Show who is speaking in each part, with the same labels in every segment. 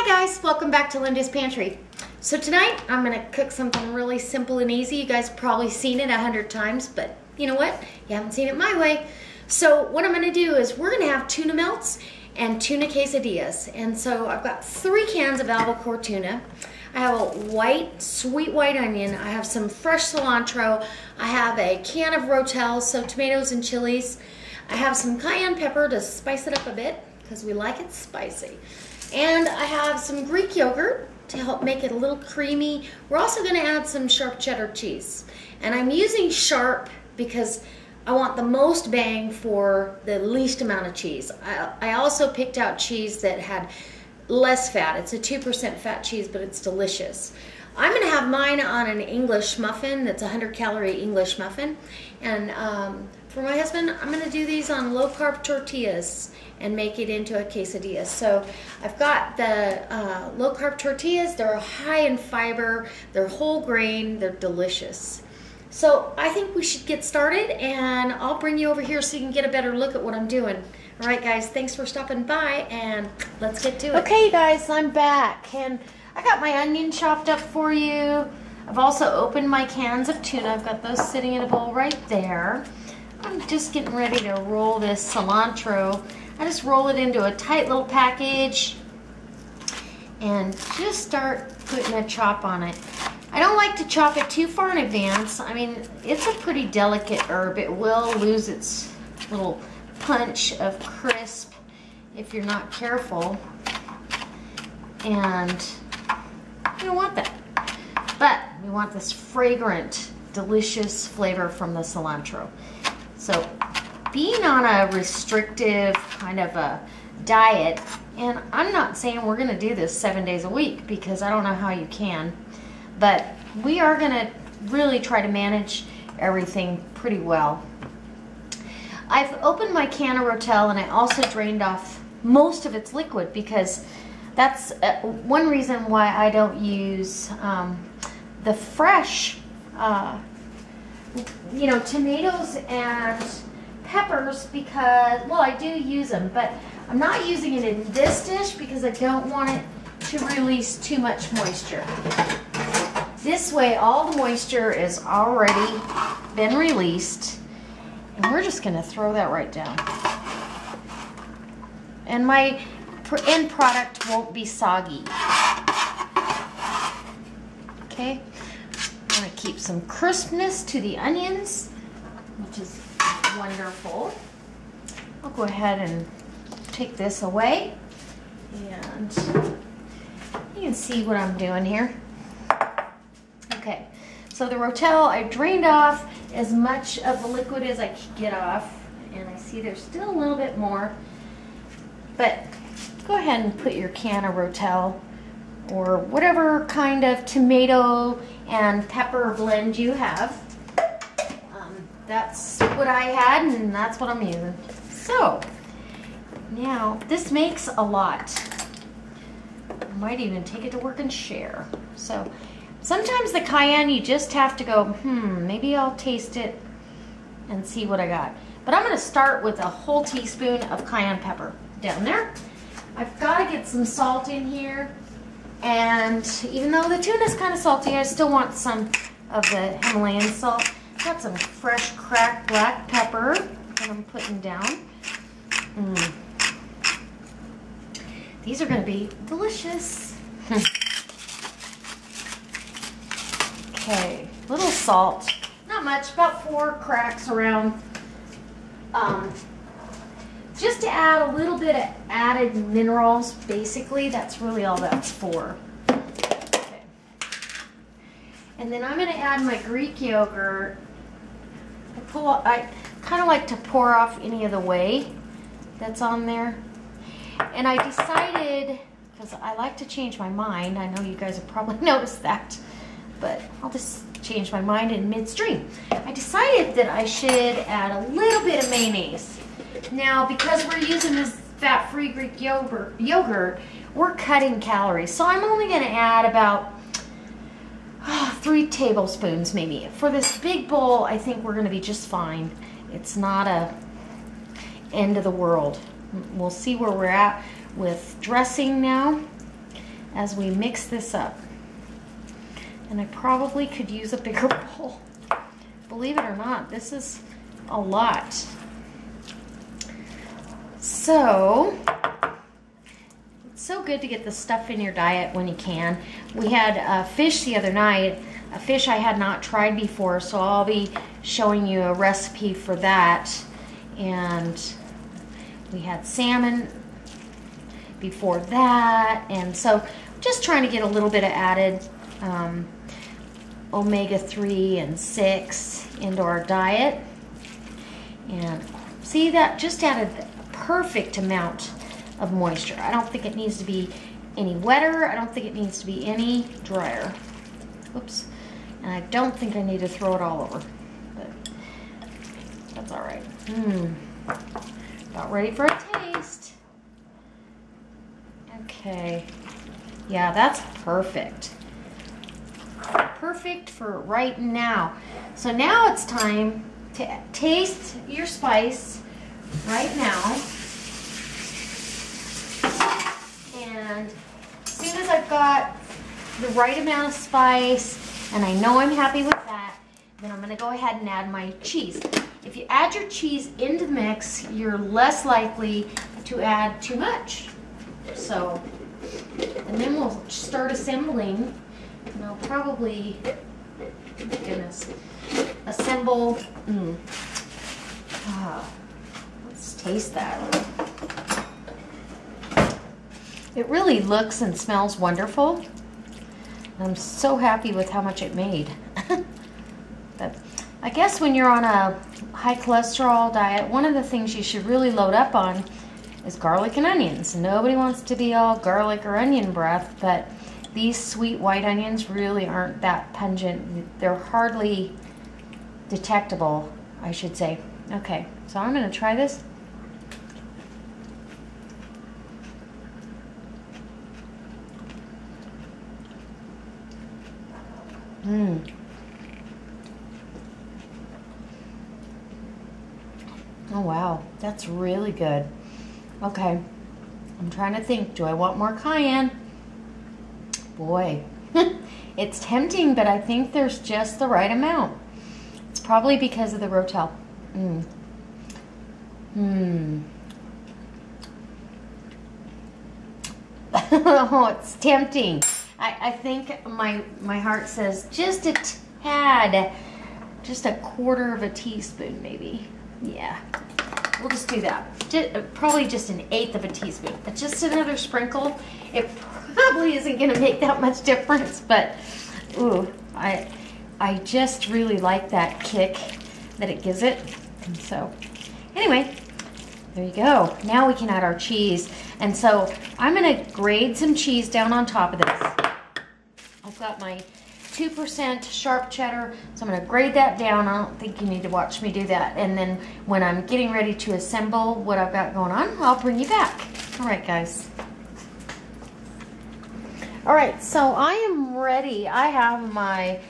Speaker 1: Hi guys, welcome back to Linda's Pantry. So tonight I'm going to cook something really simple and easy. You guys have probably seen it 100 times, but you know what? You haven't seen it my way. So what I'm going to do is we're going to have tuna melts and tuna quesadillas. And so I've got 3 cans of albacore tuna. I have a white, sweet white onion. I have some fresh cilantro. I have a can of Rotel, so tomatoes and chilies. I have some cayenne pepper to spice it up a bit because we like it spicy. And I have some Greek yogurt to help make it a little creamy. We're also going to add some sharp cheddar cheese. And I'm using sharp because I want the most bang for the least amount of cheese. I also picked out cheese that had less fat. It's a 2% fat cheese, but it's delicious. I'm going to have mine on an English muffin that's a 100-calorie English muffin. And for my husband, I'm going to do these on low-carb tortillas and make it into a quesadilla. So I've got the low-carb tortillas. They're high in fiber. They're whole grain. They're delicious. So I think we should get started, and I'll bring you over here so you can get a better look at what I'm doing. All right, guys, thanks for stopping by, and let's get to it. Okay, guys, I'm back, and I got my onion chopped up for you. I've also opened my cans of tuna. I've got those sitting in a bowl right there. I'm just getting ready to roll this cilantro. I just roll it into a tight little package and just start putting a chop on it. I don't like to chop it too far in advance. I mean, it's a pretty delicate herb. It will lose its little punch of crisp if you're not careful. And you don't want that. But we want this fragrant, delicious flavor from the cilantro. So being on a restrictive kind of a diet, and I'm not saying we're going to do this 7 days a week because I don't know how you can, but we are going to really try to manage everything pretty well. I've opened my can of Rotel, and I also drained off most of its liquid because that's one reason why I don't use the fresh tomatoes and peppers, because, well, I do use them, but I'm not using it in this dish because I don't want it to release too much moisture. This way, all the moisture is already been released, and we're just going to throw that right down. And my end product won't be soggy. Okay, I'm going to keep some crispness to the onions, which is wonderful. I'll go ahead and take this away, and you can see what I'm doing here. Okay, so the Rotel, I drained off as much of the liquid as I could get off, and I see there's still a little bit more, but go ahead and put your can of Rotel or whatever kind of tomato and pepper blend you have. That's what I had, and that's what I'm using. So now this makes a lot. I might even take it to work and share. So sometimes the cayenne, you just have to go, maybe I'll taste it and see what I got. But I'm going to start with a whole teaspoon of cayenne pepper down there. I've got to get some salt in here. And even though the tuna's kind of salty, I still want some of the Himalayan salt. Got some fresh cracked black pepper that I'm putting down. These are going to be delicious. Okay, little salt. Not much, about 4 cracks around. Just to add a little bit of added minerals, basically. That's really all that's for. Okay. And then I'm going to add my Greek yogurt. I kind of like to pour off any of the whey that's on there. And I decided, because I like to change my mind, I know you guys have probably noticed that, but I'll just change my mind in midstream. I decided that I should add a little bit of mayonnaise. Now, because we're using this fat-free Greek yogurt, we're cutting calories. So I'm only going to add about 3 tablespoons maybe. For this big bowl, I think we're going to be just fine. It's not a end of the world. We'll see where we're at with dressing now. as we mix this up. And I probably could use a bigger bowl. Believe it or not, this is a lot. So, it's so good to get the stuff in your diet when you can. We had fish the other night, a fish I had not tried before, so I'll be showing you a recipe for that. And we had salmon before that, and so just trying to get a little bit of added omega-3 and 6 into our diet. And see, that just added a perfect amount of moisture. I don't think it needs to be any wetter. I don't think it needs to be any drier. Oops. And I don't think I need to throw it all over, but that's all right. About ready for a taste. Okay. Yeah, that's perfect. Perfect for right now. So now it's time to taste your spice right now. And as soon as I've got the right amount of spice and I know I'm happy with that, then I'm going to go ahead and add my cheese. If you add your cheese into the mix, you're less likely to add too much. So, and then we'll start assembling, and I'll probably, oh my goodness, assemble, let's taste that. It really looks and smells wonderful. I'm so happy with how much it made. But I guess when you're on a high cholesterol diet, one of the things you should really load up on is garlic and onions. Nobody wants to be all garlic or onion breath, but these sweet white onions really aren't that pungent. They're hardly detectable, I should say. Okay, so I'm going to try this. Oh wow, that's really good. Okay, I'm trying to think, do I want more cayenne? Boy, it's tempting, but I think there's just the right amount. It's probably because of the Rotel. Oh, it's tempting. I think my heart says just a tad, just a quarter of a teaspoon maybe. Yeah, we'll just do that. Probably just an eighth of a teaspoon. But just another sprinkle. It probably isn't going to make that much difference, but ooh, I just really like that kick that it gives it. And so anyway, there you go. Now we can add our cheese. And so I'm going to grate some cheese down on top of this. I've got my 2% sharp cheddar, so I'm going to grate that down. I don't think you need to watch me do that. And then when I'm getting ready to assemble what I've got going on, I'll bring you back. All right, guys. All right, so I am ready. I have my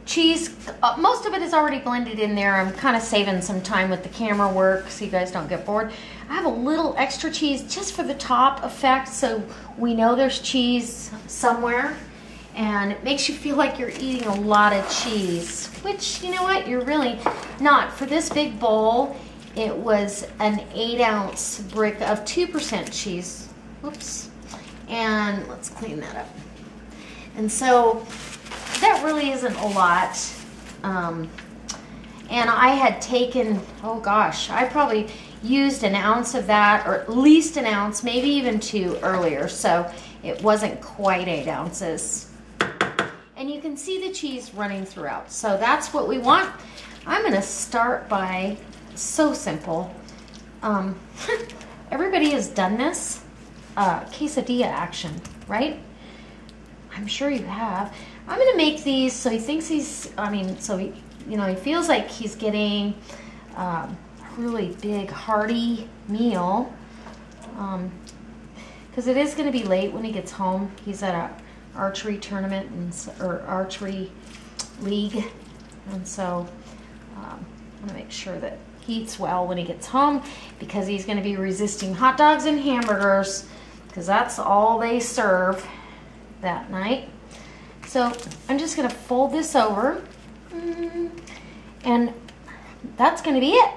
Speaker 1: cheese. Most of it is already blended in there. I'm kind of saving some time with the camera work so you guys don't get bored. I have a little extra cheese just for the top effect, so we know there's cheese somewhere. And it makes you feel like you're eating a lot of cheese, which, you know what, you're really not. For this big bowl, it was an 8-ounce brick of 2% cheese. Whoops. And let's clean that up. And so that really isn't a lot. And I had taken, oh gosh, I probably used an ounce of that, or at least an ounce, maybe even 2 earlier. So it wasn't quite 8 ounces. And you can see the cheese running throughout. So that's what we want. I'm going to start by, so simple. Everybody has done this. Quesadilla action, right? I'm sure you have. I'm going to make these so he thinks he's, so he, he feels like he's getting a really big, hearty meal. Because it is going to be late when he gets home. He's at a archery tournament or archery league, and so I'm gonna make sure that he eats well when he gets home, because he's going to be resisting hot dogs and hamburgers, because that's all they serve that night. So I'm just gonna fold this over, and that's gonna be it.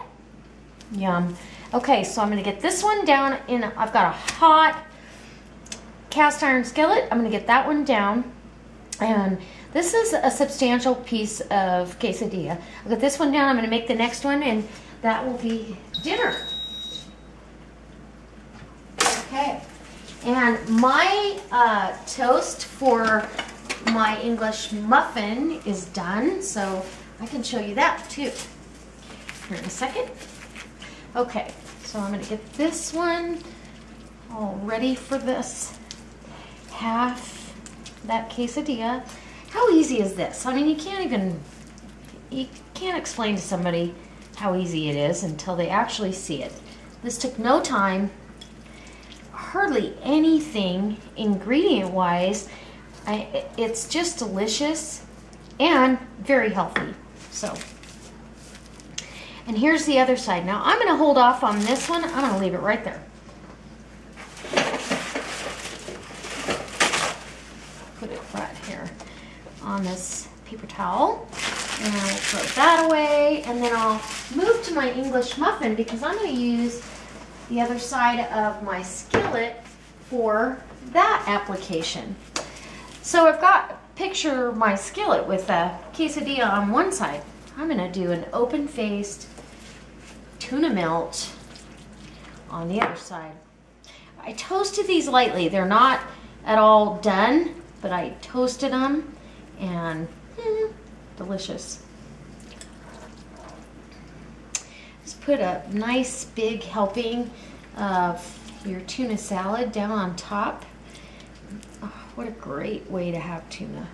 Speaker 1: Yum. Okay, so I'm gonna get this one down in, I've got a hot cast iron skillet. I'm gonna get that one down, and this is a substantial piece of quesadilla. I'll get this one down, I'm gonna make the next one, and that will be dinner. Okay, and my toast for my English muffin is done, so I can show you that too here in a second. Okay, so I'm gonna get this one all ready for this half that quesadilla. How easy is this? I mean, you can't explain to somebody how easy it is until they actually see it. This took no time, hardly anything ingredient-wise. It's just delicious and very healthy. So, and here's the other side. Now I'm going to hold off on this one. I'm going to leave it right there. Put it right here on this paper towel, and I'll throw that away, and then I'll move to my English muffin because I'm going to use the other side of my skillet for that application. So I've got, picture my skillet with a quesadilla on one side. I'm going to do an open-faced tuna melt on the other side. I toasted these lightly. They're not at all done, but I toasted them, and delicious. Just put a nice big helping of your tuna salad down on top. Oh, what a great way to have tuna.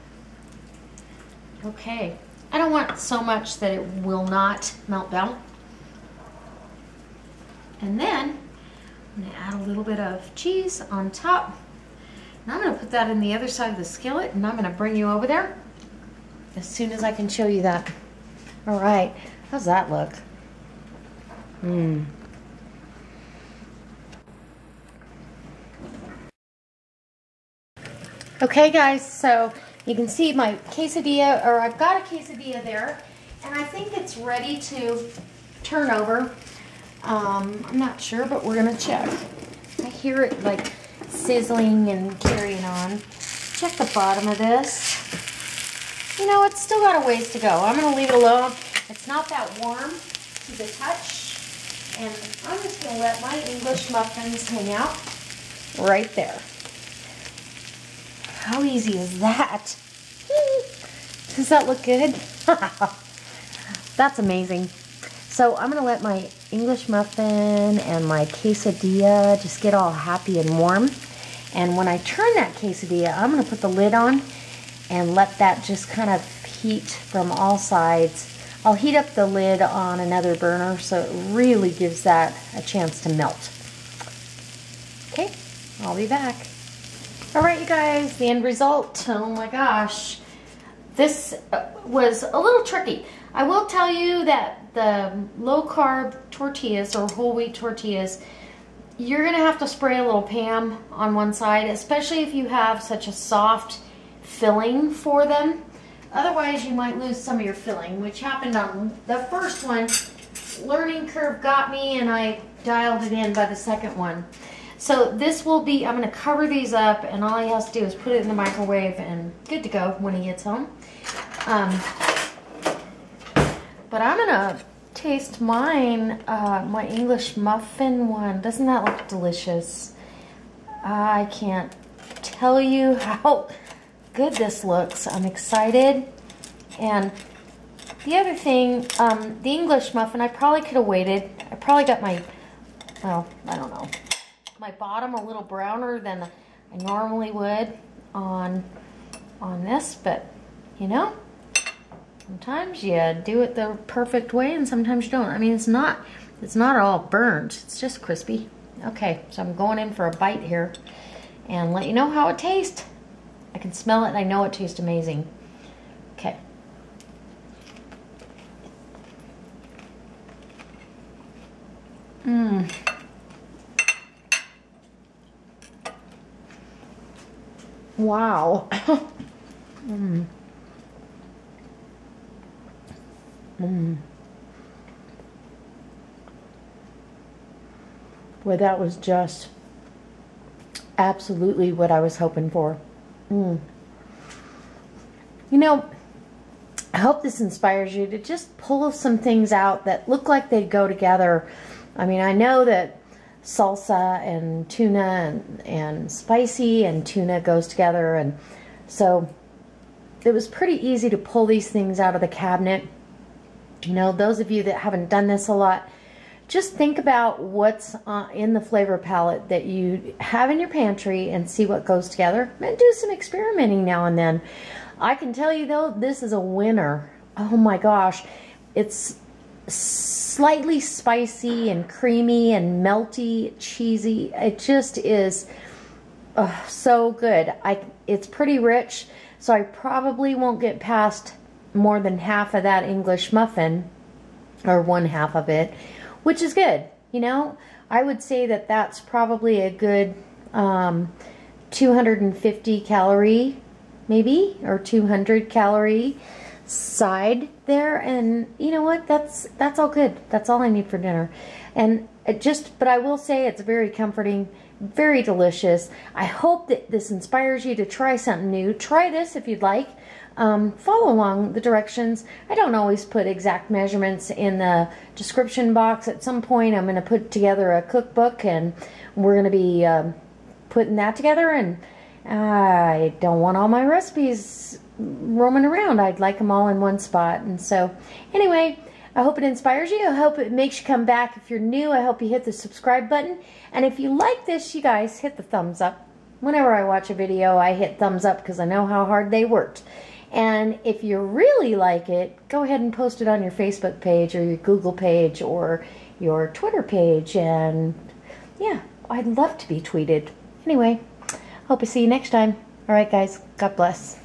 Speaker 1: Okay, I don't want so much that it will not melt down. And then I'm going to add a little bit of cheese on top. And I'm going to put that in the other side of the skillet, and I'm going to bring you over there as soon as I can show you that. All right, how's that look? Okay guys, so you can see my quesadilla, or I've got a quesadilla there, and I think it's ready to turn over. I'm not sure, but we're gonna check. I hear it like sizzling and carrying on. Check the bottom of this. You know, it's still got a ways to go. I'm gonna leave it alone. It's not that warm to the touch, and I'm just gonna let my English muffins hang out right there. How easy is that? Does that look good? That's amazing. So I'm gonna let my English muffin and my quesadilla just get all happy and warm. And when I turn that quesadilla, I'm gonna put the lid on and let that just kind of heat from all sides. I'll heat up the lid on another burner so it really gives that a chance to melt. Okay, I'll be back. All right, you guys, the end result. Oh my gosh. This was a little tricky. I will tell you that the low-carb tortillas or whole wheat tortillas, you're gonna have to spray a little Pam on one side, especially if you have such a soft filling for them. Otherwise, you might lose some of your filling, which happened on the first one. Learning curve got me, and I dialed it in by the second one. So this will be, I'm going to cover these up, and all he has to do is put it in the microwave and good to go when he gets home. But I'm going to taste mine, my English muffin one. Doesn't that look delicious? I can't tell you how good this looks. I'm excited. And the other thing, the English muffin, I probably could have waited. I probably got my, well, I don't know, my bottom a little browner than I normally would on this, but you know, sometimes you do it the perfect way and sometimes you don't. I mean, it's not all burnt, it's just crispy. Okay, so I'm going in for a bite here and let you know how it tastes. I can smell it and I know it tastes amazing. Okay. Wow. Mm. Mm. Well, that was just absolutely what I was hoping for. Mm. You know, I hope this inspires you to just pull some things out that look like they go together. I mean, I know that salsa and tuna and spicy and tuna goes together, and so it was pretty easy to pull these things out of the cabinet. You know, those of you that haven't done this a lot, just think about what's in the flavor palette that you have in your pantry and see what goes together, and do some experimenting now and then. I can tell you though, this is a winner. Oh my gosh, it's slightly spicy and creamy and melty, cheesy. It just is so good. It's pretty rich, so I probably won't get past more than half of that English muffin, or one half of it, which is good. You know, I would say that that's probably a good 250 calorie, maybe, or 200 calorie side there, and you know what, that's all good. That's all I need for dinner. And but I will say it's very comforting, very delicious. I hope that this inspires you to try something new. Try this if you'd like. Follow along the directions. I don't always put exact measurements in the description box. At some point I'm going to put together a cookbook, and we're going to be putting that together, and I don't want all my recipes roaming around. I'd like them all in one spot. And so anyway, I hope it inspires you. I hope it makes you come back. If you're new, I hope you hit the subscribe button. And if you like this, you guys, hit the thumbs up. Whenever I watch a video, I hit thumbs up because I know how hard they worked. And if you really like it, go ahead and post it on your Facebook page or your Google page or your Twitter page. And yeah, I'd love to be tweeted. Anyway, hope to see you next time. All right, guys, God bless.